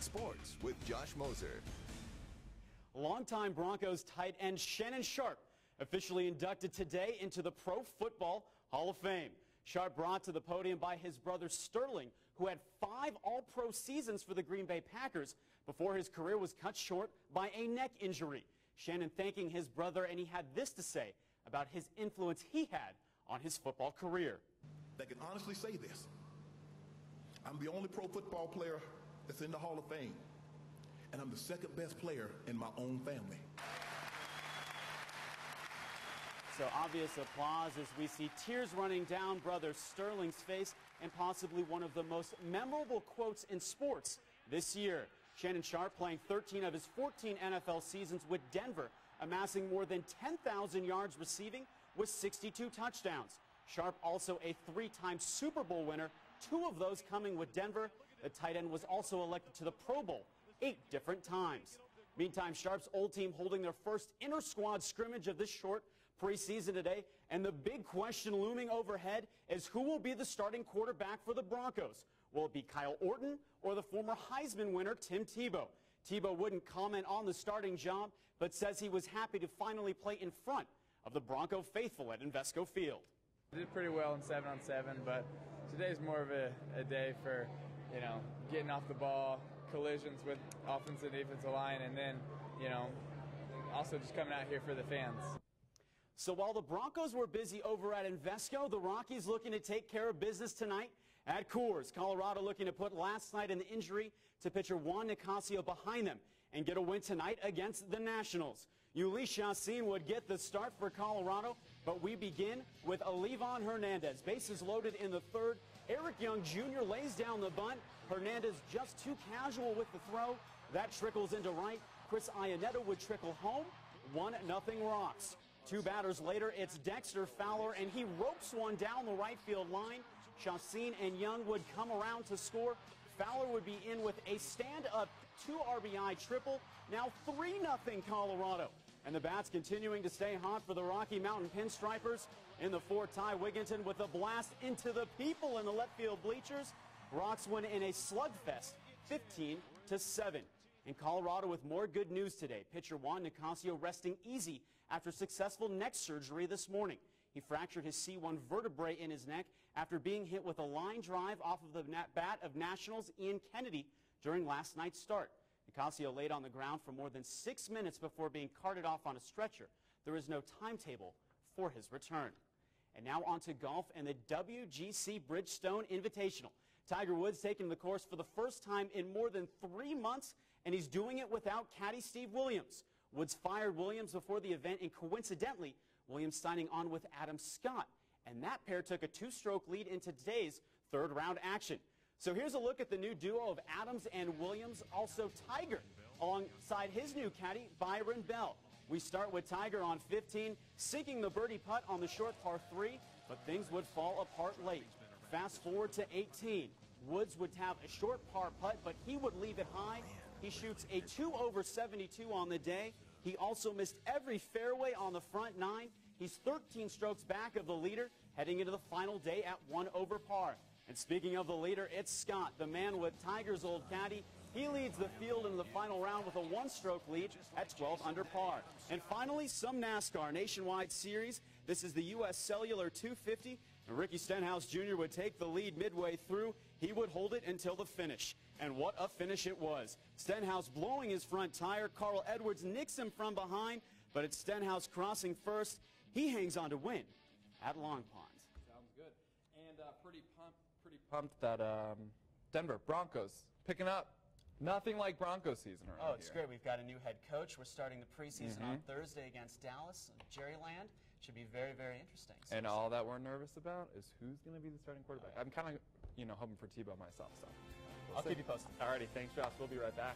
Sports with Josh Moser. Longtime Broncos tight end Shannon Sharpe officially inducted today into the Pro Football Hall of Fame. Sharpe brought to the podium by his brother Sterling, who had 5 All-Pro seasons for the Green Bay Packers before his career was cut short by a neck injury. Shannon thanking his brother, and he had this to say about his influence he had on his football career. That can honestly say this: I'm the only pro football player that's in the Hall of Fame, and I'm the second best player in my own family. So obvious applause as we see tears running down brother Sterling's face and possibly one of the most memorable quotes in sports this year. Shannon Sharpe playing 13 of his 14 NFL seasons with Denver, amassing more than 10,000 yards receiving with 62 touchdowns. Sharpe also a 3-time Super Bowl winner, 2 of those coming with Denver. The tight end was also elected to the Pro Bowl 8 different times. Meantime, Sharpe's old team holding their first inter-squad scrimmage of this short preseason today, and the big question looming overhead is who will be the starting quarterback for the Broncos. Will it be Kyle Orton or the former Heisman winner Tim Tebow? Tebow wouldn't comment on the starting job, but says he was happy to finally play in front of the Bronco faithful at Invesco Field. I did pretty well in 7-on-7, but today's more of a day for, getting off the ball, collisions with offensive and defensive line, and then, also just coming out here for the fans. So while the Broncos were busy over at Invesco, the Rockies looking to take care of business tonight at Coors. Colorado looking to put last night in the injury to pitcher Juan Nicasio behind them and get a win tonight against the Nationals. Yuli Chacin would get the start for Colorado, but we begin with Olivon Hernandez. Bases loaded in the third. Eric Young Jr. lays down the bunt. Hernandez just too casual with the throw. That trickles into right. Chris Iannetta would trickle home. 1-0 Rocks. 2 batters later, it's Dexter Fowler, and he ropes one down the right field line. Chacin and Young would come around to score. Fowler would be in with a stand-up 2 RBI triple. Now 3-0 Colorado. And the bats continuing to stay hot for the Rocky Mountain Pinstripers. In the 4th, Ty Wigginton with a blast into the people in the left field bleachers. Rocks win in a slugfest, 15-7. In Colorado with more good news today. Pitcher Juan Nicasio resting easy after successful neck surgery this morning. He fractured his C1 vertebrae in his neck after being hit with a line drive off of the bat of Nationals Ian Kennedy during last night's start. Nicasio laid on the ground for more than 6 minutes before being carted off on a stretcher. There is no timetable for his return. And now on to golf and the WGC Bridgestone Invitational. Tiger Woods taking the course for the first time in more than 3 months, and he's doing it without caddy Steve Williams. Woods fired Williams before the event, and coincidentally, Williams signing on with Adam Scott. And that pair took a 2-stroke lead into today's 3rd round action. So here's a look at the new duo of Adams and Williams, also Tiger, alongside his new caddy, Byron Bell. We start with Tiger on 15, sinking the birdie putt on the short par 3, but things would fall apart late. Fast forward to 18. Woods would have a short par putt, but he would leave it high. He shoots a 2 over 72 on the day. He also missed every fairway on the front 9. He's 13 strokes back of the leader, heading into the final day at 1 over par. And speaking of the leader, it's Scott, the man with Tiger's old caddy. He leads the field in the final round with a 1-stroke lead at 12 under par. And finally, some NASCAR Nationwide Series. This is the U.S. Cellular 250. And Ricky Stenhouse Jr. would take the lead midway through. He would hold it until the finish. And what a finish it was. Stenhouse blowing his front tire. Carl Edwards nicks him from behind, but it's Stenhouse crossing first. He hangs on to win at Long Pond. Sounds good. And pretty pumped that Denver Broncos picking up. Nothing like Broncos season around here. Oh, it's great. We've got a new head coach. We're starting the preseason on Thursday against Dallas. Jerryland. Should be very, very interesting. So and all that we're nervous about is who's going to be the starting quarterback. I'm kind of, hoping for Tebow myself. So I'll keep you posted. Alrighty, thanks, Josh. We'll be right back.